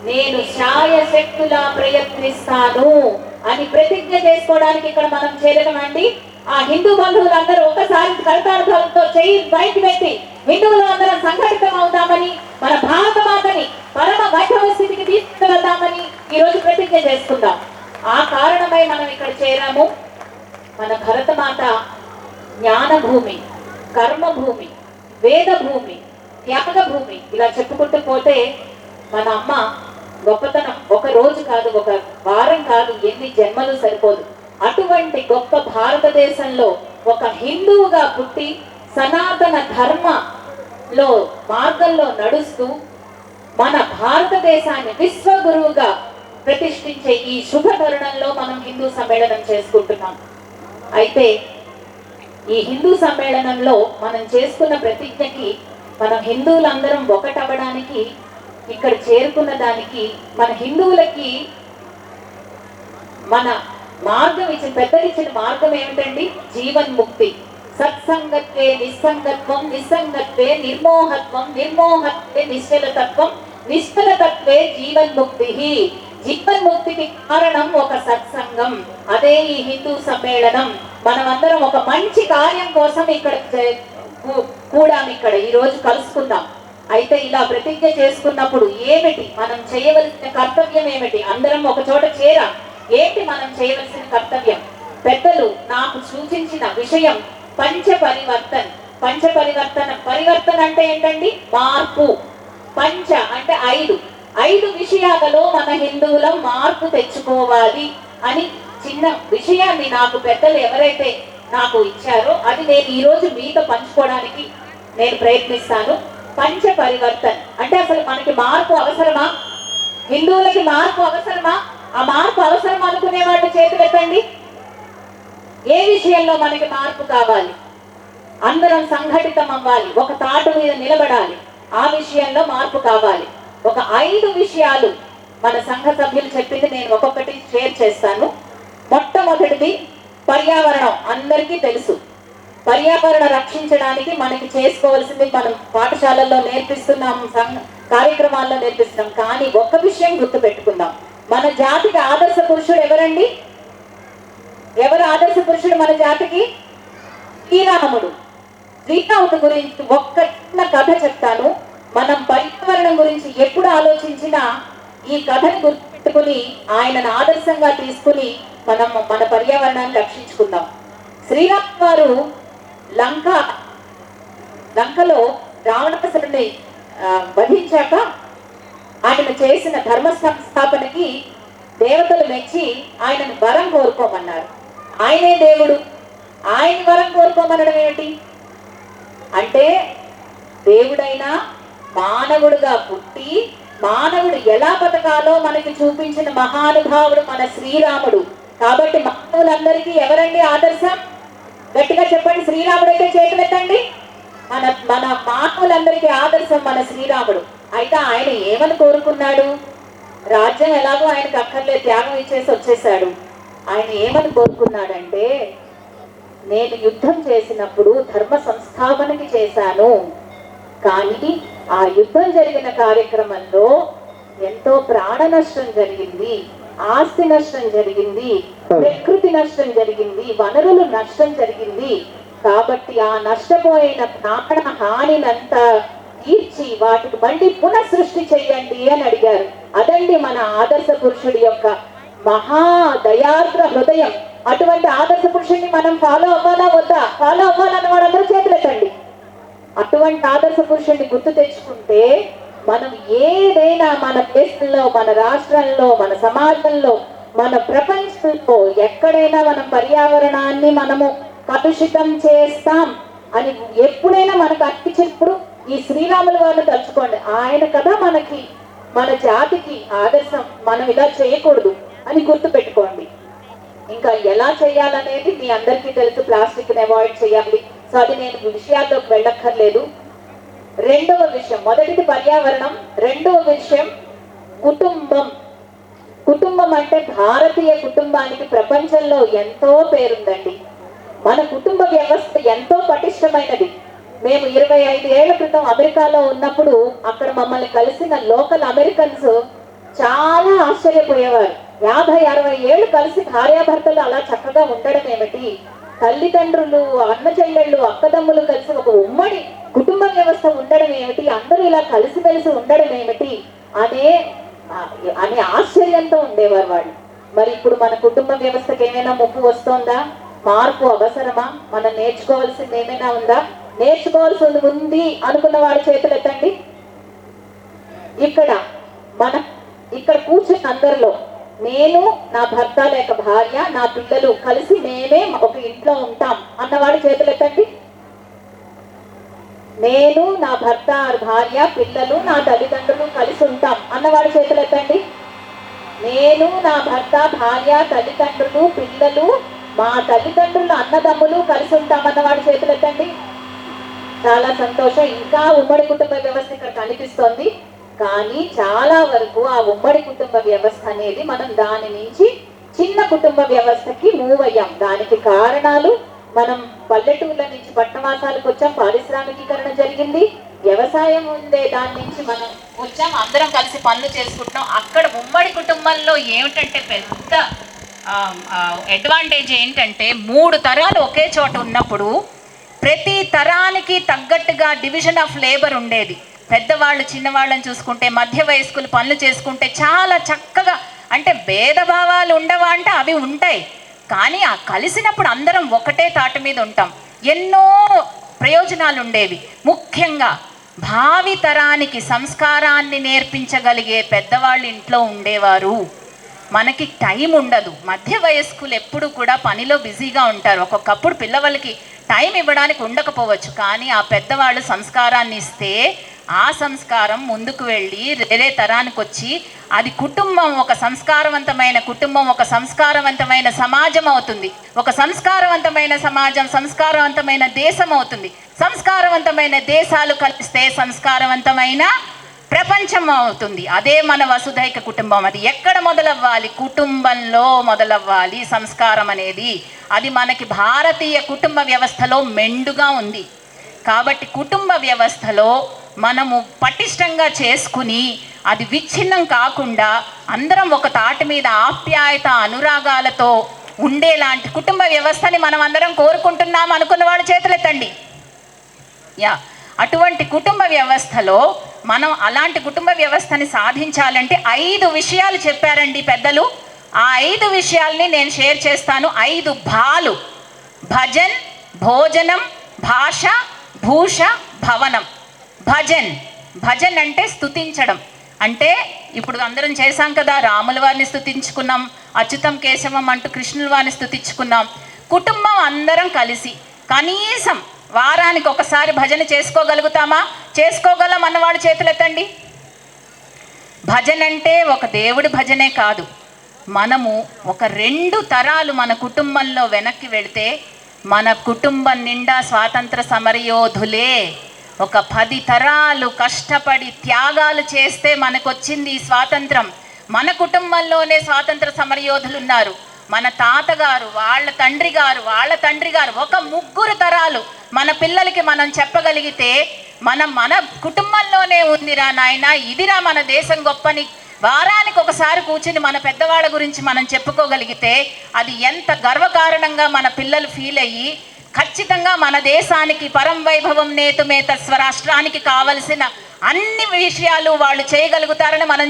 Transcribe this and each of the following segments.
నేను శాయశక్తులా ప్రయత్నిస్తాను అని ప్రతిజ్ఞ చేసుకోవడానికి ఇక్కడ మనం చేరడమండి. ఆ హిందూ బంధువులందరూ ఒకసారి కరతాళతో చేయి బయట పెట్టి హిందువులు అందరం సంఘటితం అవుతామని, మన భారత మాతని పరమ వైభవ స్థితికి తీసుకువెళ్తామని ఈరోజు ప్రతిజ్ఞ చేసుకుందాం. ఆ కారణమై మనం ఇక్కడ చేరాము. మన భరతమాత జ్ఞానభూమి, కర్మభూమి, వేదభూమి, త్యాగభూమి, ఇలా చెప్పుకుంటూ పోతే మన అమ్మ గొప్పతనం ఒక రోజు కాదు, ఒక వారం కాదు, ఎన్ని జన్మలు సరిపోదు. అటువంటి గొప్ప భారతదేశంలో ఒక హిందువుగా పుట్టి సనాతన ధర్మలో మార్గంలో నడుస్తూ మన భారతదేశాన్ని విశ్వగురువుగా ప్రతిష్ఠించే ఈ శుభ తరుణంలో మనం హిందూ సమ్మేళనం చేసుకుంటున్నాం. అయితే ఈ హిందూ సమ్మేళనంలో మనం చేసుకున్న ప్రతిజ్ఞకి, మనం హిందువులందరం ఒకటవ్వడానికి, ఇక్కడ చేరుకున్న దానికి, మన హిందువులకి మన మార్గం ఇచ్చిన పెద్దలు ఇచ్చిన మార్గం ఏమిటండి? జీవన్ముక్తి. సత్సంగత్వే నిస్సంగత్వం, నిస్సంగత్వే నిర్మోహత్వం, నిర్మోహత్వే నిశ్చలతత్వం, నిశ్చలతత్వే జీవన్ముక్తి. జీవన్ముక్తికి కారణం ఒక సత్సంగం. అదే ఈ హిందూ సమ్మేళనం. మనమందరం ఒక మంచి కార్యం కోసం ఇక్కడ కూడా ఇక్కడ ఈ రోజు కలుసుకుందాం. అయితే ఇలా ప్రతిజ్ఞ చేసుకున్నప్పుడు ఏమిటి మనం చేయవలసిన కర్తవ్యం ఏమిటి? అందరం ఒక చోట చేరా ఏంటి మనం చేయవలసిన కర్తవ్యం? పెద్దలు నాకు సూచించిన విషయం పంచపరివర్తన్. పరివర్తన అంటే ఏంటండి? మార్పు. పంచ అంటే ఐదు విషయాలలో మన హిందువులం మార్పు తెచ్చుకోవాలి అని చిన్న విషయాన్ని నాకు పెద్దలు ఎవరైతే నాకు ఇచ్చారో అది నేను ఈరోజు మీతో పంచుకోవడానికి నేను ప్రయత్నిస్తాను. పంచ పరివర్తన్ అంటే అసలు మనకి మార్పు అవసరమా? హిందువులకి మార్పు అవసరమా? ఆ మార్పు అవసరం అనుకునే వాళ్ళు చేతులు ఎత్తండి. ఏ విషయంలో మనకి మార్పు కావాలి? అందరం సంఘటితం అవ్వాలి, ఒక తాటు మీద నిలబడాలి. ఆ విషయంలో మార్పు కావాలి. ఒక 5 విషయాలు మన సంఘ సభ్యులు చెప్పింది నేను ఒక్కొక్కటి షేర్ చేస్తాను. మొట్టమొదటిది పర్యావరణం. అందరికీ తెలుసు, పర్యావరణ రక్షించడానికి మనకి చేసుకోవాల్సింది మనం పాఠశాలల్లో నేర్పిస్తున్నాం, కార్యక్రమాల్లో నేర్పిస్తున్నాం. కానీ ఒక్క విషయం గుర్తు పెట్టుకుందాం. మన జాతికి ఆదర్శ పురుషుడు ఎవరండి? ఎవరు ఆదర్శ పురుషుడు మన జాతికి? శ్రీరాముడు. శ్రీరాముడు గురించి ఒక్క చిన్న కథ చెప్తాను. మనం పర్యావరణం గురించి ఎప్పుడు ఆలోచించినా ఈ కథని గుర్తుపెట్టుకుని ఆయనను ఆదర్శంగా తీసుకుని మనం మన పర్యావరణాన్ని రక్షించుకుందాం. శ్రీరామ్ వారు లంకలో రావణాసురుడిని వధించాక ఆయన చేసిన ధర్మ సంస్థాపనకి దేవతలు మెచ్చి ఆయనను వరం కోరుకోమన్నారు. ఆయనే దేవుడు, ఆయన వరం కోరుకోమనడం ఏమిటి అంటే, దేవుడైనా మానవుడుగా పుట్టి మానవుడు ఎలా బతకాలో మనకి చూపించిన మహానుభావుడు మన శ్రీరాముడు. కాబట్టి మానవులందరికీ ఎవరండి ఆదర్శం? గట్టిగా చెప్పండి. శ్రీరాముడు అయితే చేతులెత్తండి. మన మానవులందరికీ ఆదర్శం మన శ్రీరాముడు. అయితే ఆయన ఏమని కోరుకున్నాడు? రాజ్యం ఎలాగో ఆయనకు అక్కర్లేదు, త్యాగం ఇచ్చేసి వచ్చేసాడు. ఆయన ఏమని కోరుకున్నాడంటే, నేను యుద్ధం చేసినప్పుడు ధర్మ సంస్థాపనకి చేశాను, కానీ ఆ యుద్ధం జరిగిన కార్యక్రమంలో ఎంతో ప్రాణ నష్టం జరిగింది, ఆస్తి నష్టం జరిగింది, ప్రకృతి నష్టం జరిగింది, వనరులు నష్టం జరిగింది. కాబట్టి ఆ నష్టపోయిన ప్రాణ హానినంతా తీర్చి వాటికి మళ్ళీ పునఃసృష్టి చెయ్యండి అని అడిగారు. అదండి మన ఆదర్శ పురుషుడి యొక్క మహా దయార్ద్ర హృదయం. అటువంటి ఆదర్శ పురుషుడిని మనం ఫాలో అవ్వాలా వద్దా? ఫాలో అవ్వాలన్న వాళ్ళందరూ చేతులెత్తండి. అటువంటి ఆదర్శ పురుషుడిని గుర్తు తెచ్చుకుంటే మనం ఏదైనా మన దేశంలో, మన రాష్ట్రంలో, మన సమాజంలో, మన ప్రపంచంలో ఎక్కడైనా మనం పర్యావరణాన్ని మనము కలుషితం చేస్తాం అని ఎప్పుడైనా మనకు అనిపించినప్పుడు ఈ శ్రీరాముల వారిని తలుచుకోండి. ఆయన కదా మనకి, మన జాతికి ఆదర్శం. మనం ఇలా చేయకూడదు అని గుర్తు పెట్టుకోండి. ఇంకా ఎలా చేయాలనేది మీ అందరికీ తెలుసు. ప్లాస్టిక్ ని అవాయిడ్ చేయాలి. సో అది నేను విషయాల్లోకి వెళ్ళక్కర్లేదు. రెండవ విషయం, మొదటిది పర్యావరణం, రెండవ విషయం కుటుంబం. కుటుంబం అంటే భారతీయ కుటుంబానికి ప్రపంచంలో ఎంతో పేరుందండి. మన కుటుంబ వ్యవస్థ ఎంతో పటిష్టమైనది. మేము 25 ఏళ్ల క్రితం అమెరికాలో ఉన్నప్పుడు అక్కడ మమ్మల్ని కలిసిన లోకల్ అమెరికన్స్ చాలా ఆశ్చర్యపోయేవారు. 50-60 ఏళ్ళు కలిసి భార్యాభర్తలు అలా చక్కగా ఉండడం ఏమిటి, తల్లిదండ్రులు, అన్న చెల్లెళ్ళు, అక్కదమ్ములు కలిసి ఒక ఉమ్మడి కుటుంబ వ్యవస్థ ఉండడం ఏమిటి, అందరూ ఇలా కలిసిమెలిసి ఉండడం ఏమిటి అనే ఆశ్చర్యంతో ఉండేవారు వాళ్ళు. మరి ఇప్పుడు మన కుటుంబ వ్యవస్థకి ఏమైనా ముప్పు వస్తోందా? మార్పు అవసరమా? మనం నేర్చుకోవాల్సింది ఏమైనా ఉందా? నేర్చుకోవాల్సింది ఉంది అనుకున్న వారి చేతులు ఎత్తండి. ఇక్కడ కూర్చున్న అందరిలో నేను, నా భర్త లేక భార్య, నా పిల్లలు కలిసి మేమే ఒక ఇంట్లో ఉంటాం అన్నవాడి చేతులు ఎత్తండి. నేను, నా భర్త, భార్య, పిల్లలు, నా తల్లిదండ్రులు కలిసి ఉంటాం అన్నవాడి చేతులు ఎత్తండి. నేను, నా భర్త, భార్య, తల్లిదండ్రులు, పిల్లలు, మా తల్లిదండ్రులు, అన్నదమ్ములు కలిసి ఉంటాం అన్నవాడి చేతులు ఎత్తండి. చాలా సంతోషం. ఇంకా ఉమ్మడి కుటుంబ వ్యవస్థ ఇక్కడ కనిపిస్తోంది. కానీ చాలా వరకు ఆ ఉమ్మడి కుటుంబ వ్యవస్థ అనేది మనం దాని నుంచి చిన్న కుటుంబ వ్యవస్థకి మూవ్ అయ్యాం. దానికి కారణాలు మనం పల్లెటూర్ల నుంచి పట్టణవాసాలకు వచ్చాం, పారిశ్రామికీకరణ జరిగింది, వ్యవసాయం ఉండే దాని నుంచి మనం వచ్చాం, అందరం కలిసి పనులు చేసుకుంటున్నాం. అక్కడ ఉమ్మడి కుటుంబంలో ఏమిటంటే పెద్ద అడ్వాంటేజ్ ఏంటంటే 3 తరాలు ఒకే చోట ఉన్నప్పుడు ప్రతి తరానికి తగ్గట్టుగా డివిజన్ ఆఫ్ లేబర్ ఉండేది. పెద్దవాళ్ళు చిన్నవాళ్ళని చూసుకుంటే, మధ్య వయస్కులు పనులు చేసుకుంటే చాలా చక్కగా, అంటే భేదభావాలు ఉండవా అంటే అవి ఉంటాయి, కానీ ఆ కలిసినప్పుడు అందరం ఒకటే తాటి మీద ఉంటాం. ఎన్నో ప్రయోజనాలు ఉండేవి. ముఖ్యంగా భావి తరానికి సంస్కారాన్ని నేర్పించగలిగే పెద్దవాళ్ళు ఇంట్లో ఉండేవారు. మనకి టైం ఉండదు. మధ్య వయస్కులు ఎప్పుడు కూడా పనిలో బిజీగా ఉంటారు. ఒక్కొక్కప్పుడు పిల్లవాళ్ళకి టైం ఇవ్వడానికి ఉండకపోవచ్చు, కానీ ఆ పెద్దవాళ్ళు సంస్కారాన్ని ఇస్తే ఆ సంస్కారం ముందుకు వెళ్ళి వేరే తరానికి వచ్చి అది కుటుంబం, ఒక సంస్కారవంతమైన కుటుంబం, ఒక సంస్కారవంతమైన సమాజం అవుతుంది. ఒక సంస్కారవంతమైన సమాజం సంస్కారవంతమైన దేశం అవుతుంది. సంస్కారవంతమైన దేశాలు కలిస్తే సంస్కారవంతమైన ప్రపంచం అవుతుంది. అదే మన వసుధైక కుటుంబం. అది ఎక్కడ మొదలవ్వాలి? కుటుంబంలో మొదలవ్వాలి సంస్కారం అనేది. అది మనకి భారతీయ కుటుంబ వ్యవస్థలో మెండుగా ఉంది. కాబట్టి కుటుంబ వ్యవస్థలో మనము పటిష్టంగా చేసుకుని అది విచ్ఛిన్నం కాకుండా అందరం ఒక తాటి మీద ఆప్యాయత అనురాగాలతో ఉండేలాంటి కుటుంబ వ్యవస్థని మనం అందరం కోరుకుంటున్నాం అనుకున్న వాళ్ళు చేతులెత్తండి. అటువంటి కుటుంబ వ్యవస్థలో మనం అలాంటి కుటుంబ వ్యవస్థని సాధించాలంటే 5 విషయాలు చెప్పారండి పెద్దలు. ఆ 5 విషయాల్ని నేను షేర్ చేస్తాను. 5 భాలు: భజన్, భోజనం, భాష, భూష, భవనం. భజన్ అంటే స్తుతించడం. అంటే ఇప్పుడు అందరం చేశాం కదా, రాముల వారిని స్తుతించుకున్నాం, అచ్యుతం కేశవం అంటూ కృష్ణుల వారిని స్తుతించుకున్నాం. కుటుంబం అందరం కలిసి కనీసం వారానికి ఒకసారి భజన చేసుకోగలుగుతామా? చేసుకోగలం అన్నవాడు చేతులెత్తండి. భజన అంటే ఒక దేవుడి భజనే కాదు, మనము ఒక 2 తరాలు మన కుటుంబంలో వెనక్కి వెళితే మన కుటుంబం నిండా స్వాతంత్ర సమరయోధులే. ఒక 10 తరాలు కష్టపడి త్యాగాలు చేస్తే మనకొచ్చింది ఈ స్వాతంత్రం. మన కుటుంబంలోనే స్వాతంత్ర సమరయోధులు ఉన్నారు. మన తాతగారు, వాళ్ళ తండ్రి గారు, వాళ్ళ తండ్రి గారు, ఒక 3 తరాలు మన పిల్లలకి మనం చెప్పగలిగితే మన కుటుంబంలోనే ఉందిరా నాయన, ఇదిరా మన దేశం గొప్పని వారానికి ఒకసారి కూర్చుని మన పెద్దవాళ్ళ గురించి మనం చెప్పుకోగలిగితే అది ఎంత గర్వకారణంగా మన పిల్లలు ఫీల్ అయ్యి ఖచ్చితంగా మన దేశానికి పరం వైభవం నేతుమే స్వరాష్ట్రానికి కావలసిన అన్ని విషయాలు వాళ్ళు చేయగలుగుతారని మనం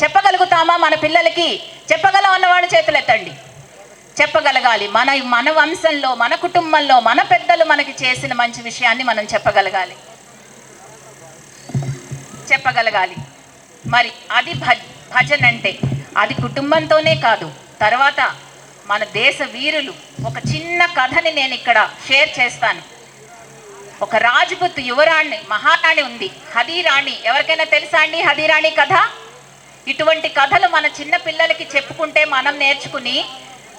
చెప్పగలుగుతామా? మన పిల్లలకి చెప్పగలం అన్నవాడు చేతులెత్తండి. చెప్పగలగాలి. మన వంశంలో, మన కుటుంబంలో మన పెద్దలు మనకి చేసిన మంచి విషయాన్ని మనం చెప్పగలగాలి. మరి అది భజన్ అంటే. అది కుటుంబంతోనే కాదు, తర్వాత మన దేశ వీరులు. ఒక చిన్న కథని నేను ఇక్కడ షేర్ చేస్తాను. ఒక రాజ్పుత్ యువరాణి, మహారాణి ఉంది, హదీరాణి. ఎవరికైనా తెలుసా అండి హదీరాణి కథ? ఇటువంటి కథలు మన చిన్న పిల్లలకి చెప్పుకుంటే మనం నేర్చుకుని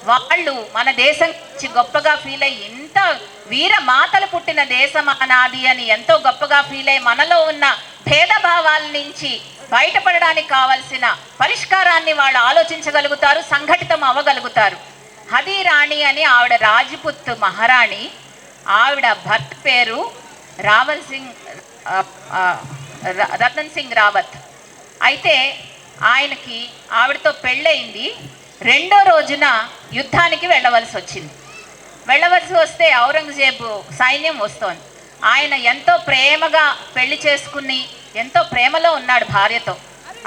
వాళ్ళు మన దేశం గొప్పగా ఫీల్ అయ్యి, ఇంత వీర మాతలు పుట్టిన దేశం అనాది అని ఎంతో గొప్పగా ఫీల్ అయ్యి మనలో ఉన్న భేదభావాల నుంచి బయటపడడానికి కావలసిన పరిష్కారాన్ని వాళ్ళు ఆలోచించగలుగుతారు, సంఘటితం అవ్వగలుగుతారు. హదీరాణి అని ఆవిడ రాజ్పుత్ మహారాణి. ఆవిడ భర్త పేరు రతన్ సింగ్ రావత్. అయితే ఆయనకి ఆవిడతో పెళ్ళయింది. రెండో రోజున యుద్ధానికి వెళ్ళవలసి వచ్చింది. వెళ్ళవలసి వస్తే ఔరంగజేబు సైన్యం వస్తోంది. ఆయన ఎంతో ప్రేమగా పెళ్లి చేసుకుని ఎంతో ప్రేమలో ఉన్నాడు భార్యతో.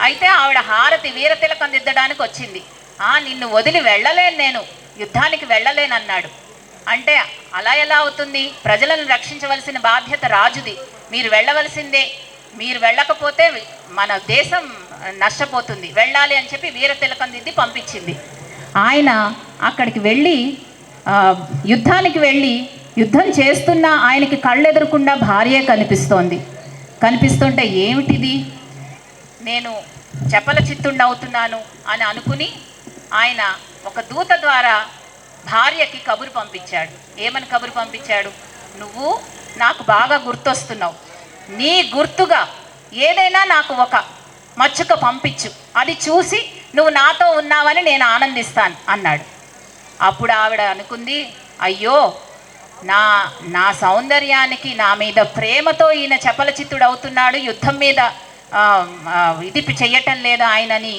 అయితే ఆవిడ హారతి వీరతిలకం దిద్దడానికి వచ్చింది. నిన్ను వదిలి వెళ్ళలేను, నేను యుద్ధానికి వెళ్ళలేను అన్నాడు. అంటే అలా ఎలా అవుతుంది? ప్రజలను రక్షించవలసిన బాధ్యత రాజుది, మీరు వెళ్ళవలసిందే, మీరు వెళ్ళకపోతే మన దేశం నష్టపోతుంది, వెళ్ళాలి అని చెప్పి వీరతిలకం దిద్ది పంపించింది. ఆయన అక్కడికి వెళ్ళి యుద్ధానికి వెళ్ళి యుద్ధం చేస్తున్న ఆయనకి కళ్ళెదురకుండా భార్యే కనిపిస్తుంటే ఏమిటిది, నేను చపల చిత్తుణ్ణి అవుతున్నాను అని అనుకుని ఆయన ఒక దూత ద్వారా భార్యకి కబురు పంపించాడు. ఏమని కబురు పంపించాడు? నువ్వు నాకు బాగా గుర్తొస్తున్నావు, నీ గుర్తుగా ఏదైనా నాకు ఒక మచ్చుక పంపించు, అది చూసి నువ్వు నాతో ఉన్నావని నేను ఆనందిస్తాను అన్నాడు. అప్పుడు ఆవిడ అనుకుంది, అయ్యో నా సౌందర్యానికి నా మీద ప్రేమతో ఈయన చపల చిత్తుడు అవుతున్నాడు, యుద్ధం మీద ఇది చెయ్యటం లేదు ఆయనని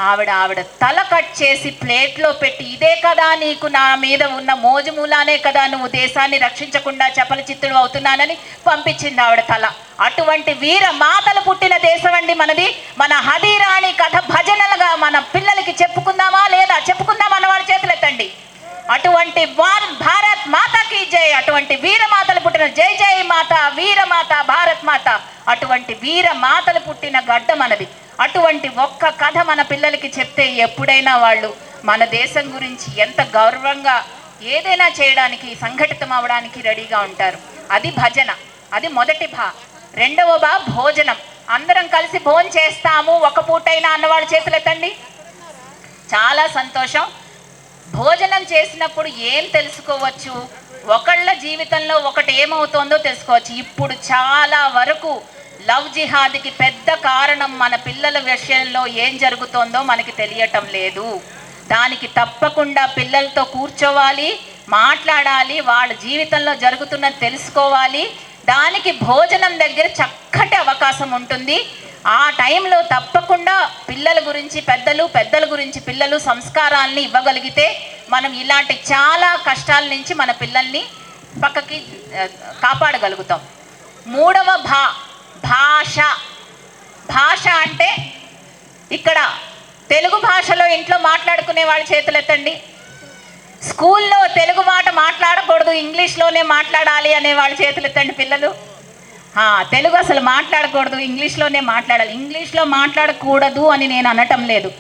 ఆవిడ తల కట్ చేసి ప్లేట్లో పెట్టి, ఇదే కదా నీకు నా మీద ఉన్న మోజు మూలానే కదా నువ్వు దేశాన్ని రక్షించకుండా చపల చిత్తుడు అవుతున్నానని పంపించింది ఆవిడ తల. అటువంటి వీర మాతలు పుట్టిన దేశం అండి మనది. మన హదీరాణి కథ భజనలుగా మన పిల్లలకి చెప్పుకుందామా లేదా? చెప్పుకుందాం అన్నవాడు చేతులు ఎత్తండి. అటువంటి భారత్ మాతకి జై. అటువంటి వీరమాతలు పుట్టిన జై జై మాత, వీరమాత, భారత్ మాత. అటువంటి వీరమాతలు పుట్టిన గడ్డ మనది. అటువంటి ఒక్క కథ మన పిల్లలకి చెప్తే ఎప్పుడైనా వాళ్ళు మన దేశం గురించి ఎంత గౌరవంగా ఏదైనా చేయడానికి, సంఘటితం అవడానికి రెడీగా ఉంటారు. అది భజన, అది మొదటి భా. రెండవ భా భోజనం. అందరం కలిసి భోజనం చేస్తాము ఒక పూటైనా అన్నవాళ్ళు చేతులెత్తండి. చాలా సంతోషం. భోజనం చేసినప్పుడు ఏం తెలుసుకోవచ్చు? ఒకళ్ళ జీవితంలో ఒకటి ఏమవుతుందో తెలుసుకోవచ్చు. ఇప్పుడు చాలా వరకు లవ్ జిహాద్కి పెద్ద కారణం మన పిల్లల విషయంలో ఏం జరుగుతోందో మనకి తెలియటం లేదు. దానికి తప్పకుండా పిల్లలతో కూర్చోవాలి, మాట్లాడాలి, వాళ్ళ జీవితంలో జరుగుతున్నది తెలుసుకోవాలి. దానికి భోజనం దగ్గర చక్కటి అవకాశం ఉంటుంది. ఆ టైంలో తప్పకుండా పిల్లల గురించి పెద్దల గురించి పిల్లలు సంస్కారాలని ఇవ్వగలిగితే మనం ఇలాంటి చాలా కష్టాల నుంచి మన పిల్లల్ని పక్కకి కాపాడగలుగుతాం. మూడవ భాష. భాష అంటే ఇక్కడ తెలుగు భాషలో ఇంట్లో మాట్లాడుకునే వాళ్ళ చేతులెత్తండి. స్కూల్లో తెలుగు మాట మాట్లాడకూడదు, ఇంగ్లీష్లోనే మాట్లాడాలి అనే వాళ్ళ చేతులెత్తండి. పిల్లలు తెలుగు అసలు మాట్లాడకూడదు, ఇంగ్లీష్లోనే మాట్లాడాలి. ఇంగ్లీష్లో మాట్లాడకూడదు అని నేను అనటం లేదు.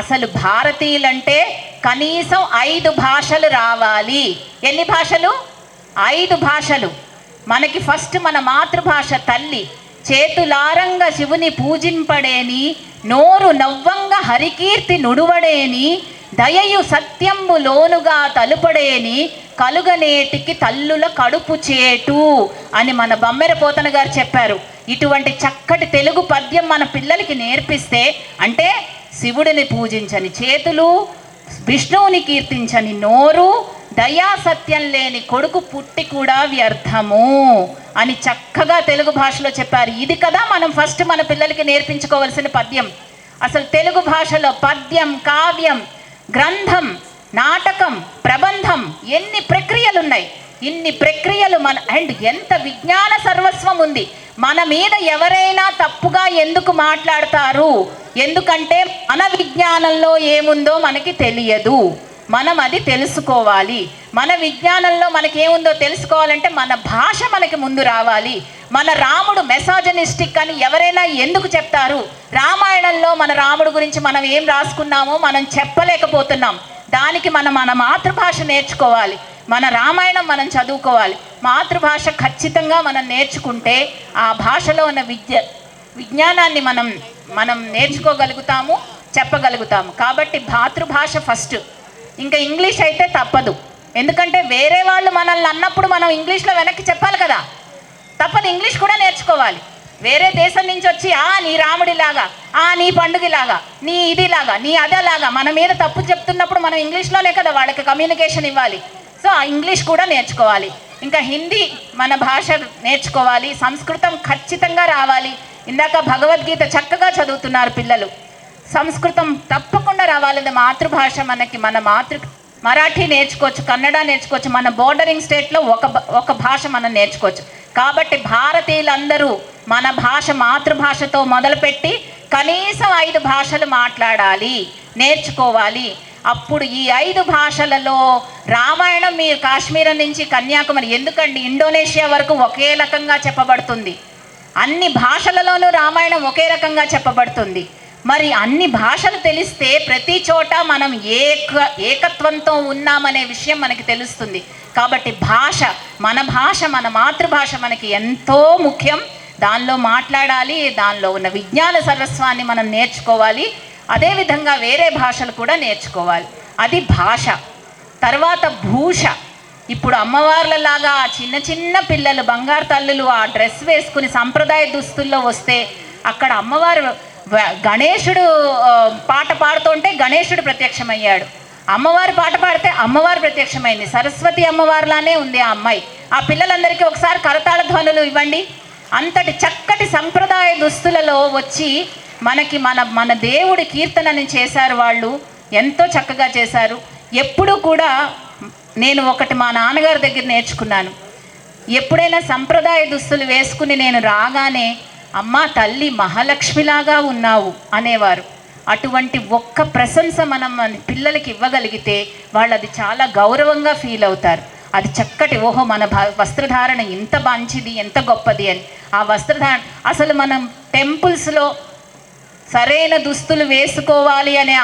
అసలు భారతీయులంటే కనీసం 5 భాషలు రావాలి. ఎన్ని భాషలు? 5 భాషలు. మనకి ఫస్ట్ మన మాతృభాష తల్లి. చేతులారంగా శివుని పూజింపడేని, నోరు నవ్వంగా హరికీర్తి నుడువడేని, దయయు సత్యంబు లోనుగా తలుపడేని, కలుగనేటికి తల్లుల కడుపు చేటు అని మన బమ్మెర పోతన గారు చెప్పారు. ఇటువంటి చక్కటి తెలుగు పద్యం మన పిల్లలకి నేర్పిస్తే, అంటే శివుడిని పూజించని చేతులు, విష్ణువుని కీర్తించని నోరు, దయా సత్యం లేని కొడుకు పుట్టి కూడా వ్యర్థము అని చక్కగా తెలుగు భాషలో చెప్పారు. ఇది కదా మనం ఫస్ట్ మన పిల్లలకి నేర్పించుకోవాల్సిన పద్యం. అసలు తెలుగు భాషలో పద్యం, కావ్యం, గ్రంథం, నాటకం, ప్రబంధం ఎన్ని ప్రక్రియలు ఉన్నాయి. ఇన్ని ప్రక్రియలు అండ్ ఎంత విజ్ఞాన సర్వస్వం ఉంది. మన మీద ఎవరైనా తప్పుగా ఎందుకు మాట్లాడతారు? ఎందుకంటే మన విజ్ఞానంలో ఏముందో మనకి తెలియదు. మనం అది తెలుసుకోవాలి. మన విజ్ఞానంలో మనకి ఏముందో తెలుసుకోవాలంటే మన భాష మనకి ముందు రావాలి. మన రాముడు మెసాజనిస్టిక్ అని ఎవరైనా ఎందుకు చెప్తారు? రామాయణంలో మన రాముడు గురించి మనం ఏం రాసుకున్నామో మనం చెప్పలేకపోతున్నాం. దానికి మన మాతృభాష నేర్చుకోవాలి. మన రామాయణం మనం చదువుకోవాలి. మాతృభాష ఖచ్చితంగా మనం నేర్చుకుంటే ఆ భాషలో ఉన్న విజ్ఞానాన్ని మనం నేర్చుకోగలుగుతాము, చెప్పగలుగుతాము. కాబట్టి మాతృభాష ఫస్ట్. ఇంకా ఇంగ్లీష్ అయితే తప్పదు. ఎందుకంటే వేరే వాళ్ళు మనల్ని అన్నప్పుడు మనం ఇంగ్లీష్లో వెనక్కి చెప్పాలి కదా, తప్పదు. ఇంగ్లీష్ కూడా నేర్చుకోవాలి. వేరే దేశం నుంచి వచ్చి నీ రాముడిలాగా, నీ పండుగలాగా, నీ ఇదిలాగా, నీ అదేలాగా మన మీద తప్పు చెప్తున్నప్పుడు మనం ఇంగ్లీష్లోనే కదా వాళ్ళకి కమ్యూనికేషన్ ఇవ్వాలి. సో ఆ ఇంగ్లీష్ కూడా నేర్చుకోవాలి. ఇంకా హిందీ మన భాష నేర్చుకోవాలి. సంస్కృతం ఖచ్చితంగా రావాలి. ఇందాక భగవద్గీత చక్కగా చదువుతున్నారు పిల్లలు. సంస్కృతం తప్పకుండా రావాలి. మాతృభాష మనకి, మన మరాఠీ నేర్చుకోవచ్చు, కన్నడ నేర్చుకోవచ్చు, మన బోర్డరింగ్ స్టేట్లో ఒక భాష మనం నేర్చుకోవచ్చు. కాబట్టి భారతీయులందరూ మన భాష మాతృభాషతో మొదలుపెట్టి కనీసం 5 భాషలు మాట్లాడాలి, నేర్చుకోవాలి. అప్పుడు ఈ 5 భాషలలో రామాయణం మీరు కాశ్మీర్ నుంచి కన్యాకుమారి, ఎందుకండి ఇండోనేషియా వరకు ఒకే రకంగా చెప్పబడుతుంది. అన్ని భాషలలోనూ రామాయణం ఒకే రకంగా చెప్పబడుతుంది. మరి అన్ని భాషలు తెలిస్తే ప్రతి చోట మనం ఏకత్వంతో ఉన్నామనే విషయం మనకి తెలుస్తుంది. కాబట్టి మన మాతృభాష మనకి ఎంతో ముఖ్యం. దానిలో మాట్లాడాలి, దానిలో ఉన్న విజ్ఞాన సర్వస్వాన్ని మనం నేర్చుకోవాలి. అదేవిధంగా వేరే భాషలు కూడా నేర్చుకోవాలి. అది భాష. తర్వాత భూష. ఇప్పుడు అమ్మవార్లలాగా చిన్న చిన్న పిల్లలు, బంగారు తల్లులు ఆ డ్రెస్ వేసుకుని సంప్రదాయ దుస్తుల్లో వస్తే అక్కడ అమ్మవారు, గణేశుడు పాట పాడుతుంటే గణేశుడు ప్రత్యక్షమయ్యాడు, అమ్మవారు పాట పాడితే అమ్మవారు ప్రత్యక్షమైంది. సరస్వతి అమ్మవారిలానే ఉంది ఆ అమ్మాయి. ఆ పిల్లలందరికీ ఒకసారి కరతాళ ధ్వనులు ఇవ్వండి. అంతటి చక్కటి సంప్రదాయ దుస్తులలో వచ్చి మనకి మన దేవుడి కీర్తనని చేశారు. వాళ్ళు ఎంతో చక్కగా చేశారు. ఎప్పుడు కూడా నేను ఒకటి మా నాన్నగారి దగ్గర నేర్చుకున్నాను. ఎప్పుడైనా సంప్రదాయ దుస్తులు వేసుకుని నేను రాగానే, అమ్మ తల్లి మహాలక్ష్మిలాగా ఉన్నావు అనేవారు. అటువంటి ఒక్క ప్రశంస మనం మన పిల్లలకి ఇవ్వగలిగితే వాళ్ళు అది చాలా గౌరవంగా ఫీల్ అవుతారు. అది చక్కటి, ఓహో మన వస్త్రధారణ ఇంత మంచిది, ఎంత గొప్పది అని. ఆ వస్త్రధారణ అసలు మనం టెంపుల్స్లో సరైన దుస్తులు వేసుకోవాలి అనే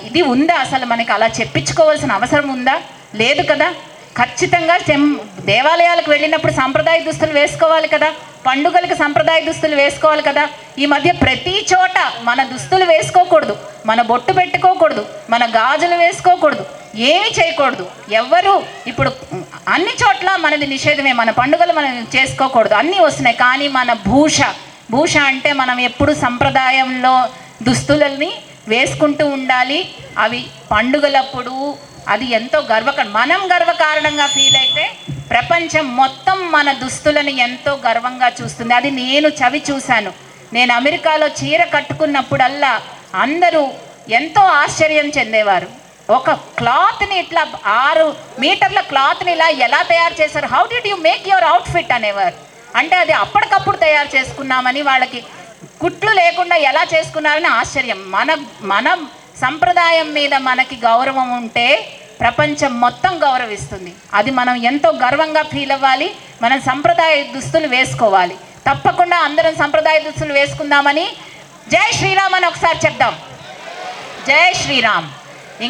ఇది ఉందా? అసలు మనకి అలా చెప్పించుకోవాల్సిన అవసరం ఉందా? లేదు కదా. ఖచ్చితంగా దేవాలయాలకు వెళ్ళినప్పుడు సంప్రదాయ దుస్తులు వేసుకోవాలి కదా, పండుగలకు సంప్రదాయ దుస్తులు వేసుకోవాలి కదా. ఈ మధ్య ప్రతి చోట మన దుస్తులు వేసుకోకూడదు, మన బొట్టు పెట్టుకోకూడదు, మన గాజులు వేసుకోకూడదు, ఏమీ చేయకూడదు. ఎవరు ఇప్పుడు అన్ని చోట్ల మనది నిషేధమే, మన పండుగలు మనం చేసుకోకూడదు, అన్నీ వస్తున్నాయి. కానీ మన భూష అంటే మనం ఎప్పుడు సంప్రదాయంలో దుస్తులని వేసుకుంటూ ఉండాలి. అవి పండుగలప్పుడు అది ఎంతో మనం గర్వకారణంగా ఫీల్ అయితే ప్రపంచం మొత్తం మన దుస్తులను ఎంతో గర్వంగా చూస్తుంది. అది నేను చవి చూశాను. నేను అమెరికాలో చీర కట్టుకున్నప్పుడల్లా అందరూ ఎంతో ఆశ్చర్యం చెందేవారు. ఒక క్లాత్ని ఇట్లా 6 మీటర్ల క్లాత్ని ఇలా ఎలా తయారు చేశారు, how did you make your outfit అనేవారు. అంటే అది అప్పటికప్పుడు తయారు చేసుకున్నామని, వాళ్ళకి కుట్లు లేకుండా ఎలా చేసుకున్నారని ఆశ్చర్యం. మన సంప్రదాయం మీద మనకి గౌరవం ఉంటే ప్రపంచం మొత్తం గౌరవిస్తుంది. అది మనం ఎంతో గర్వంగా ఫీల్ అవ్వాలి. మనం సంప్రదాయ దుస్తులు వేసుకోవాలి. తప్పకుండా అందరం సంప్రదాయ దుస్తులు వేసుకుందామని జై శ్రీరామ్ అని ఒకసారి చెప్దాం. జై శ్రీరామ్.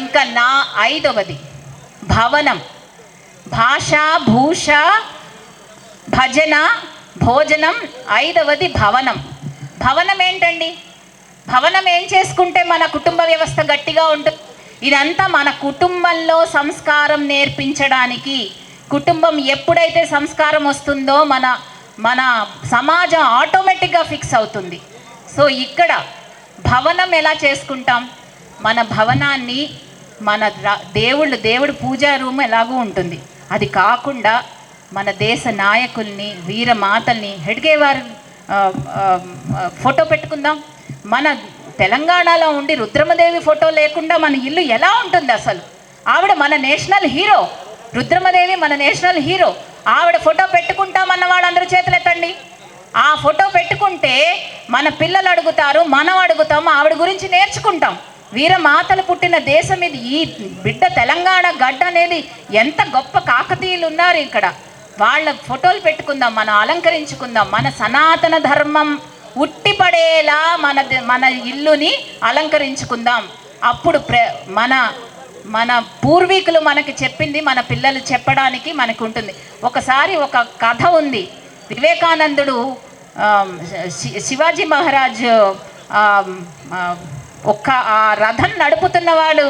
ఇంకా నా 5వది భవనం. భాష, భూష, భజన, భోజనం. 5వది భవనం. భవనం ఏంటండి? భవనం ఏం చేసుకుంటే మన కుటుంబ వ్యవస్థ గట్టిగా ఉంటుంది? ఇదంతా మన కుటుంబంలో సంస్కారం నేర్పించడానికి. కుటుంబం ఎప్పుడైతే సంస్కారం వస్తుందో మన సమాజం ఆటోమేటిక్గా ఫిక్స్ అవుతుంది. సో ఇక్కడ భవనం ఎలా చేసుకుంటాం? మన భవనాన్ని, మన దేవుడు పూజా రూమ్ ఎలాగూ ఉంటుంది. అది కాకుండా మన దేశ నాయకుల్ని, వీరమాతల్ని, హెడ్గేవారు ఫోటో పెట్టుకుందాం. మన తెలంగాణలో ఉండి రుద్రమదేవి ఫోటో లేకుండా మన ఇల్లు ఎలా ఉంటుంది అసలు? ఆవిడ మన నేషనల్ హీరో. రుద్రమదేవి మన నేషనల్ హీరో. ఆవిడ ఫోటో పెట్టుకుంటామన్న వాళ్ళందరూ చేతులు ఎత్తండి. ఆ ఫోటో పెట్టుకుంటే మన పిల్లలు అడుగుతారు, మనం అడుగుతాం, ఆవిడ గురించి నేర్చుకుంటాం. వీరమాతలు పుట్టిన దేశం ఇది. ఈ బిడ్డ తెలంగాణ గడ్డ అనేది ఎంత గొప్ప కాకతీయులు ఉన్నారు ఇక్కడ. వాళ్ళ ఫోటోలు పెట్టుకుందాం, మనం అలంకరించుకుందాం. మన సనాతన ధర్మం ఉట్టిపడేలా మన ఇల్లుని అలంకరించుకుందాం. అప్పుడు మన పూర్వీకులు మనకి చెప్పింది మన పిల్లలు చెప్పడానికి మనకు ఉంటుంది. ఒకసారి ఒక కథ ఉంది. వివేకానందుడు శివాజీ మహారాజ్ ఆ రథం నడుపుతున్నవాడు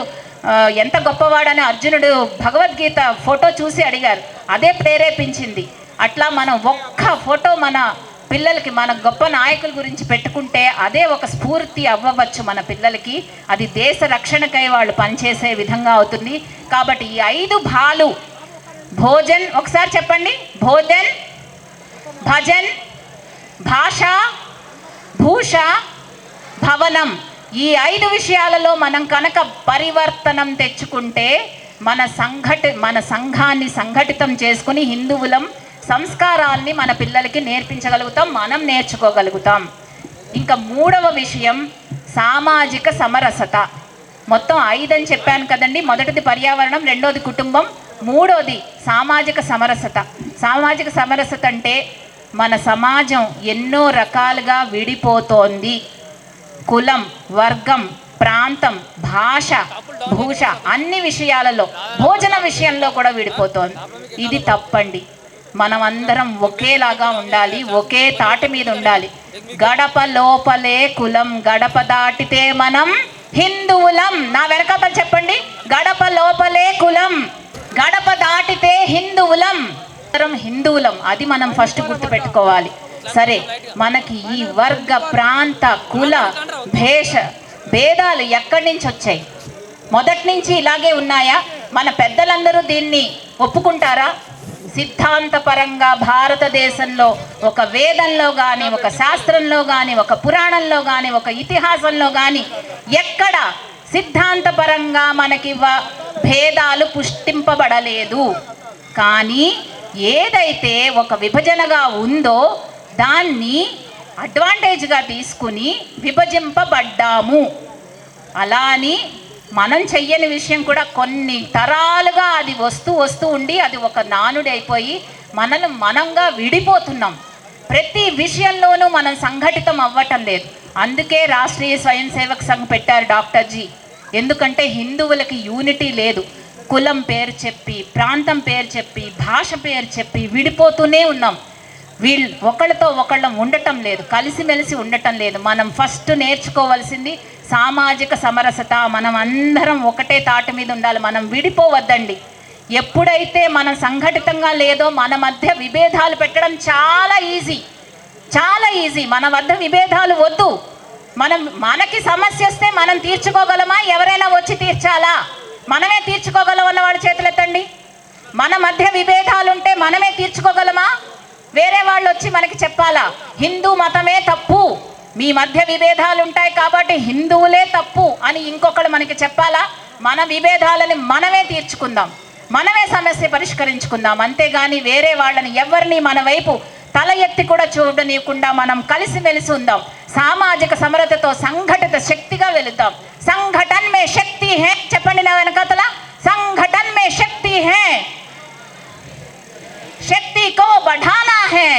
ఎంత గొప్పవాడని అర్జునుడు భగవద్గీత ఫోటో చూసి అడిగారు. అదే ప్రేరేపించింది. అట్లా మనం ఒక్క ఫోటో మన పిల్లలకి, మన గొప్ప నాయకుల గురించి పెట్టుకుంటే అదే ఒక స్ఫూర్తి అవ్వవచ్చు మన పిల్లలకి. అది దేశ రక్షణకై వాళ్ళు పనిచేసే విధంగా అవుతుంది. కాబట్టి ఈ 5 భాలు, భోజన్ ఒకసారి చెప్పండి, భోజన్, భజన్, భాష, భూష, భవనం. ఈ 5 విషయాలలో మనం కనుక పరివర్తనం తెచ్చుకుంటే మన సంఘాన్ని సంఘటితం చేసుకుని హిందువులం సంస్కారాల్ని మన పిల్లలకి నేర్పించగలుగుతాం, మనం నేర్చుకోగలుగుతాం. ఇంకా 3వ విషయం సామాజిక సమరసత. మొత్తం 5 అని చెప్పాను కదండి. మొదటిది పర్యావరణం, రెండోది కుటుంబం, మూడోది సామాజిక సమరసత. సామాజిక సమరసత అంటే మన సమాజం ఎన్నో రకాలుగా విడిపోతోంది. కులం, వర్గం, ప్రాంతం, భాష, భూష అన్ని విషయాలలో, భోజన విషయంలో కూడా విడిపోతోంది. ఇది తప్పండి. మనం అందరం ఒకేలాగా ఉండాలి, ఒకే తాటి మీద ఉండాలి. గడప లోపలే కులం, గడప దాటితే మనం హిందువులం. నా వెనకాల చెప్పండి, గడప లోపలే కులం, గడప దాటితే హిందువులం. హిందువులం, అది మనం ఫస్ట్ గుర్తుపెట్టుకోవాలి. సరే, మనకి ఈ వర్గ, ప్రాంత, కుల, భేదాలు ఎక్కడి నుంచి వచ్చాయి? మొదటి నుంచి ఇలాగే ఉన్నాయా? మన పెద్దలందరూ దీన్ని ఒప్పుకుంటారా? సిద్ధాంతపరంగా భారతదేశంలో ఒక వేదంలో కానీ, ఒక శాస్త్రంలో కానీ, ఒక పురాణంలో కానీ, ఒక ఇతిహాసంలో కానీ ఎక్కడ సిద్ధాంతపరంగా మనకి భేదాలు పుష్టింపబడలేదు. కానీ ఏదైతే ఒక విభజనగా ఉందో దాన్ని అడ్వాంటేజ్గా తీసుకుని విభజింపబడ్డాము. అలా అని మనం చెయ్యని విషయం కూడా కొన్ని తరాలుగా అది వస్తూ ఉండి అది ఒక నానుడి అయిపోయి మనంగా విడిపోతున్నాం. ప్రతి విషయంలోనూ మనం సంఘటితం అవ్వటం లేదు. అందుకే రాష్ట్రీయ స్వయం సేవక్ సంఘ్ పెట్టారు డాక్టర్ జీ. ఎందుకంటే హిందువులకి యూనిటీ లేదు. కులం పేరు చెప్పి, ప్రాంతం పేరు చెప్పి, భాష పేరు చెప్పి విడిపోతూనే ఉన్నాం. ఒకళ్ళతో ఒకళ్ళం ఉండటం లేదు, కలిసిమెలిసి ఉండటం లేదు. మనం ఫస్ట్ నేర్చుకోవాల్సింది సామాజిక సమరసత. మనం అందరం ఒకటే తాటి మీద ఉండాలి, మనం విడిపోవద్దండి. ఎప్పుడైతే మనం సంఘటితంగా లేదో మన మధ్య విభేదాలు పెట్టడం చాలా ఈజీ. మన వద్ద విభేదాలు వద్దు. మనకి సమస్య వస్తే మనం తీర్చుకోగలమా? ఎవరైనా వచ్చి తీర్చాలా? మనమే తీర్చుకోగలం అన్నవాడు చేతులెత్తండి. మన మధ్య విభేదాలు ఉంటే మనమే తీర్చుకోగలమా? వేరే వాళ్ళు వచ్చి మనకి చెప్పాలా హిందూ మతమే తప్పు, మీ మధ్య విభేదాలు ఉంటాయి కాబట్టి హిందువులే తప్పు అని ఇంకొకళ్ళు మనకి చెప్పాలా? మన విభేదాలని మనమే తీర్చుకుందాం, మనమే సమస్య పరిష్కరించుకుందాం. అంతేగాని వేరే వాళ్ళని ఎవరిని మన వైపు తల ఎత్తి కూడా చూడనీయకుండా మనం కలిసిమెలిసి ఉందాం. సామాజిక సమరతతో సంఘటిత శక్తిగా వెళుతాం. సంఘటన్ మే శక్తి హే. చెప్పండి నా వెనకాతల, సంఘటన్ మే శక్తి హే, శక్తి కో బఢానా హే.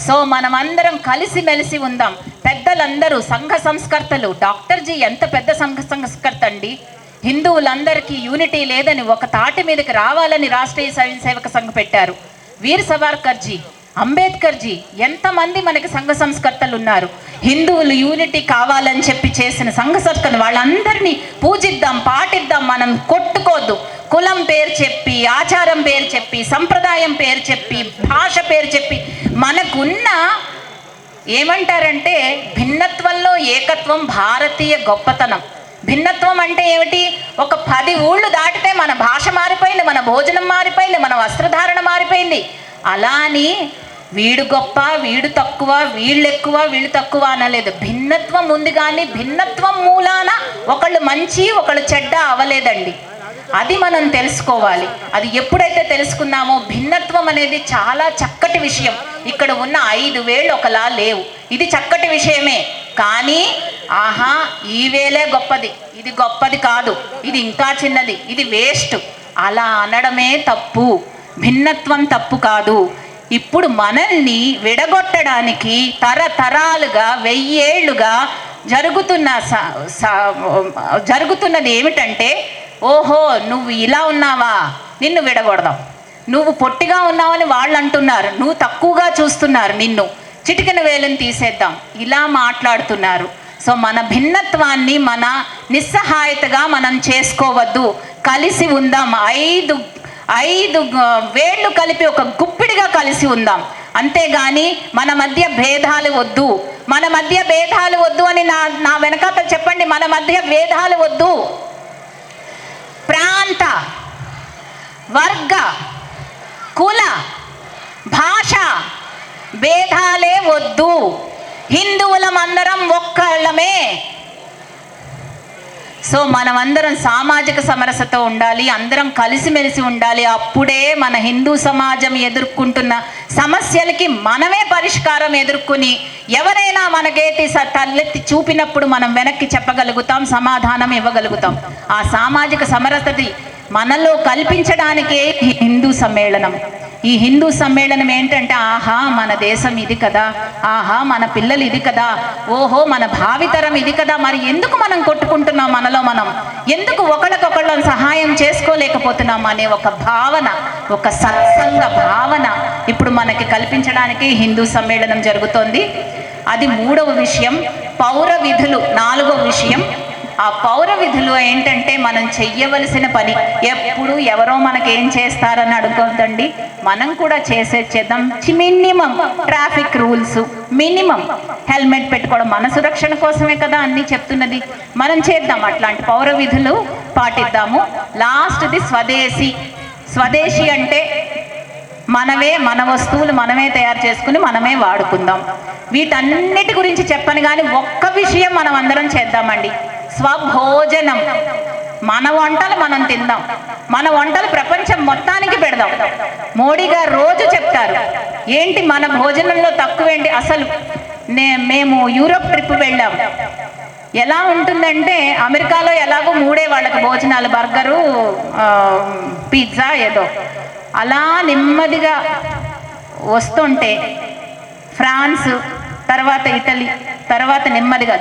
సో మనమందరం కలిసిమెలిసి ఉందాం. పెద్దలందరూ సంఘ సంస్కర్తలు, డాక్టర్ జీ ఎంత పెద్ద సంఘ సంస్కర్త అండి. హిందువులందరికీ యూనిటీ లేదని ఒక తాటి మీదకి రావాలని రాష్ట్రీయ స్వయం సేవక సంఘ్ పెట్టారు. వీర్ సవార్కర్ జీ, అంబేద్కర్ జీ, ఎంతమంది మనకి సంఘ సంస్కర్తలు ఉన్నారు. హిందువులు యూనిటీ కావాలని చెప్పి చేసిన సంఘ సంస్కర్తలు, వాళ్ళందరినీ పూజిద్దాం, పాటిద్దాం. మనం కొట్టుకోవద్దు. కులం పేరు చెప్పి, ఆచారం పేరు చెప్పి, సంప్రదాయం పేరు చెప్పి, భాష పేరు చెప్పి మనకున్న ఏమంటారంటే భిన్నత్వంలో ఏకత్వం భారతీయ గొప్పతనం. భిన్నత్వం అంటే ఏమిటి? ఒక 10 ఊళ్ళు దాటితే మన భాష మారిపోయింది, మన భోజనం మారిపోయింది, మన వస్త్రధారణ మారిపోయింది. అలా అని వీడు గొప్ప, వీడు తక్కువ, వీళ్ళు ఎక్కువ, వీళ్ళు తక్కువ అనలేదు. భిన్నత్వం ఉంది కానీ భిన్నత్వం మూలాన ఒకళ్ళు మంచి ఒకళ్ళు చెడ్డ అవలేదండి. అది మనం తెలుసుకోవాలి. అది ఎప్పుడైతే తెలుసుకున్నామో భిన్నత్వం అనేది చాలా చక్కటి విషయం. ఇక్కడ ఉన్న 5 వేళ్ళు ఒకలా లేవు. ఇది చక్కటి విషయమే. కానీ ఆహా ఈ వేలే గొప్పది, ఇది గొప్పది కాదు, ఇది ఇంకా చిన్నది, ఇది వేస్ట్ అలా అనడమే తప్పు. భిన్నత్వం తప్పు కాదు. ఇప్పుడు మనల్ని విడగొట్టడానికి తరతరాలుగా 1000 ఏళ్ళుగా జరుగుతున్నది ఏమిటంటే, ఓహో నువ్వు ఇలా ఉన్నావా, నిన్ను విడగొడదాం. నువ్వు పొట్టిగా ఉన్నావని వాళ్ళు అంటున్నారు, నువ్వు తక్కువగా చూస్తున్నారు, నిన్ను చిటికెన వేలుని తీసేద్దాం, ఇలా మాట్లాడుతున్నారు. సో మన భిన్నత్వాన్ని మన నిస్సహాయతగా మనం చేసుకోవద్దు. కలిసి ఉందాం. 5 వేళ్ళు కలిపి ఒక గుప్పిడిగా కలిసి ఉందాం. అంతేగాని మన మధ్య భేదాలు వద్దు, మన మధ్య భేదాలు వద్దు అని నా వెనకాత చెప్పండి. మన మధ్య భేదాలు వద్దు. ప్రాంత, వర్గ, కుల, భాష భేదాలే వద్దు. హిందువులం అందరం ఒక్కళ్ళమే. సో మనమందరం సామాజిక సమరసతో ఉండాలి, అందరం కలిసిమెలిసి ఉండాలి. అప్పుడే మన హిందూ సమాజం ఎదుర్కొంటున్న సమస్యలకి మనమే పరిష్కారం ఎదుర్కొని, ఎవరైనా మనకేతి తలెత్తి చూపినప్పుడు మనం వెనక్కి చెప్పగలుగుతాం, సమాధానం ఇవ్వగలుగుతాం. ఆ సామాజిక సమరసత మనలో కల్పించడానికే హిందూ సమ్మేళనం. ఈ హిందూ సమ్మేళనం ఏంటంటే, ఆహా మన దేశం ఇది కదా, ఆహా మన పిల్లలు ఇది కదా, ఓహో మన భావితరం ఇది కదా, మరి ఎందుకు మనం కొట్టుకుంటున్నాం, మనలో మనం ఎందుకు ఒకళ్ళకొకళ్ళం సహాయం చేసుకోలేకపోతున్నాం అనే ఒక భావన, ఒక సత్సంగ భావన ఇప్పుడు మనకి కల్పించడానికి హిందూ సమ్మేళనం జరుగుతోంది. అది 3వ విషయం. పౌర విధులు 4వ విషయం. ఆ పౌర విధులు ఏంటంటే మనం చెయ్యవలసిన పని. ఎప్పుడు ఎవరో మనకేం చేస్తారని అడుగుతుందండి, మనం కూడా చేద్దాం. Minimum traffic rules, minimum helmet పెట్టుకోవడం, మన సురక్షణ కోసమే కదా అన్నీ చెప్తున్నది. మనం చేద్దాం, అట్లాంటి పౌర విధులు పాటిద్దాము. లాస్ట్ది స్వదేశీ. స్వదేశీ అంటే మనమే మన వస్తువులు మనమే తయారు చేసుకుని మనమే వాడుకుందాం. వీటన్నిటి గురించి చెప్పను కానీ ఒక్క విషయం మనం అందరం చేద్దామండి. స్వభోజనం. మన వంటలు మనం తిందాం, మన వంటలు ప్రపంచం మొత్తానికి పెడదాం. మోడీ గారు రోజు చెప్తారు, ఏంటి మన భోజనంలో తక్కువేంటి. అసలు మేము యూరోప్ ట్రిప్ వెళ్ళాం. ఎలా ఉంటుందంటే, అమెరికాలో ఎలాగో 3 వాళ్ళకి భోజనాలు, బర్గరు, పిజ్జా ఏదో. అలా నెమ్మదిగా వస్తుంటే ఫ్రాన్స్, తర్వాత ఇటలీ, తర్వాత నెమ్మదిగా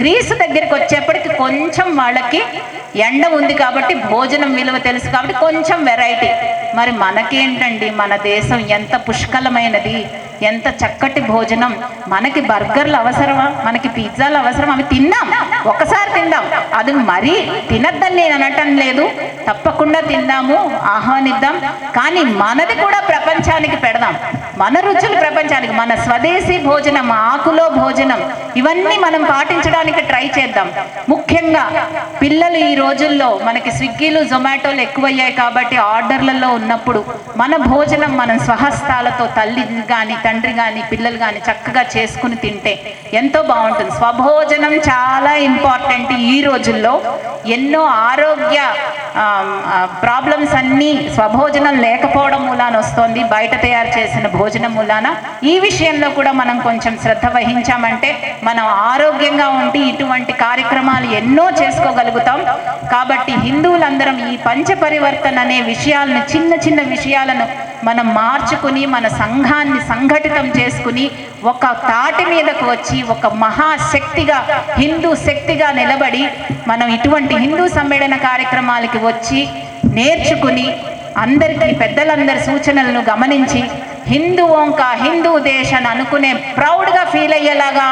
గ్రీసు దగ్గరికి వచ్చేప్పటికి కొంచెం వాళ్ళకి ఎండ ఉంది కాబట్టి భోజనం విలువ తెలుసు కాబట్టి కొంచెం వెరైటీ. మరి మనకేంటండి, మన దేశం ఎంత పుష్కలమైనది, ఎంత చక్కటి భోజనం. మనకి బర్గర్లు అవసరమా, మనకి పిజ్జాలు అవసరమా? అవి తిందాం, ఒకసారి తిందాం. అది మరీ తినద్దని నేను అనటం లేదు, తప్పకుండా తిందాము, ఆహ్వానిద్దాం. కానీ మనది కూడా ప్రపంచానికి పెడదాం, మన రుచులు ప్రపంచానికి. మన స్వదేశీ భోజనం, ఆకులో భోజనం, ఇవన్నీ మనం పాటించడానికి ట్రై చేద్దాం. ముఖ్యంగా పిల్లలు ఈ రోజుల్లో మనకి స్విగ్గీలు జొమాటోలు ఎక్కువయ్యాయి కాబట్టి ఆర్డర్లలో ఉన్నప్పుడు మన భోజనం మనం స్వహస్తాలతో తల్లి కానీ తండ్రి కానీ పిల్లలు కానీ చక్కగా చేసుకుని తింటే ఎంతో బాగుంటుంది. స్వభోజనం చాలా ఇంపార్టెంట్. ఈ రోజుల్లో ఎన్నో ఆరోగ్య ప్రాబ్లమ్స్ అన్నీ స్వభోజనం లేకపోవడం మూలాన వస్తుంది, బయట తయారు చేసిన భోజనం మూలాన. ఈ విషయంలో కూడా మనం కొంచెం శ్రద్ధ వహించామంటే మనం ఆరోగ్యంగా ఉండి ఇటువంటి కార్యక్రమాలు ఎన్నో చేసుకోగలుగుతాం. కాబట్టి హిందువులందరం ఈ పంచపరివర్తన అనే విషయాలను, చిన్న చిన్న విషయాలను మనం మార్చుకుని మన సంఘాన్ని సంఘటితం చేసుకుని ఒక తాటి మీదకు వచ్చి ఒక మహాశక్తిగా, హిందూ శక్తిగా నిలబడి మనం ఇటువంటి హిందూ సమ్మేళన కార్యక్రమాలకి వచ్చి నేర్చుకుని అందరికీ పెద్దలందరి సూచనలను గమనించి హిందూ ఓంక హిందూ దేశాన్ని అనుకునే ప్రౌడ్గా ఫీల్ అయ్యేలాగా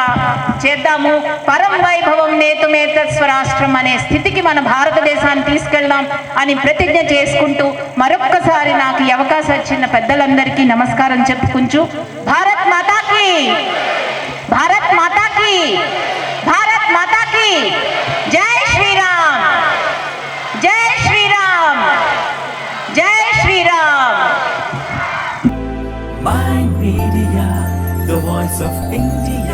చేద్దాము. పరం వైభవం నేతుమేత స్వరాష్ట్రం అనే స్థితికి మన భారతదేశాన్ని తీసుకెళ్దాం అని ప్రతిజ్ఞ చేసుకుంటూ మరొక్కసారి నాకు ఈ అవకాశం ఇచ్చిన పెద్దలందరికీ నమస్కారం చెప్పుకుంటూ, భారత్ మాతాకి, భారత్ మాతాకి, భారత్ మాతాకి జై శ్రీరామ్, జై శ్రీరామ్, జై Sriram. Mind Media, the voice of India.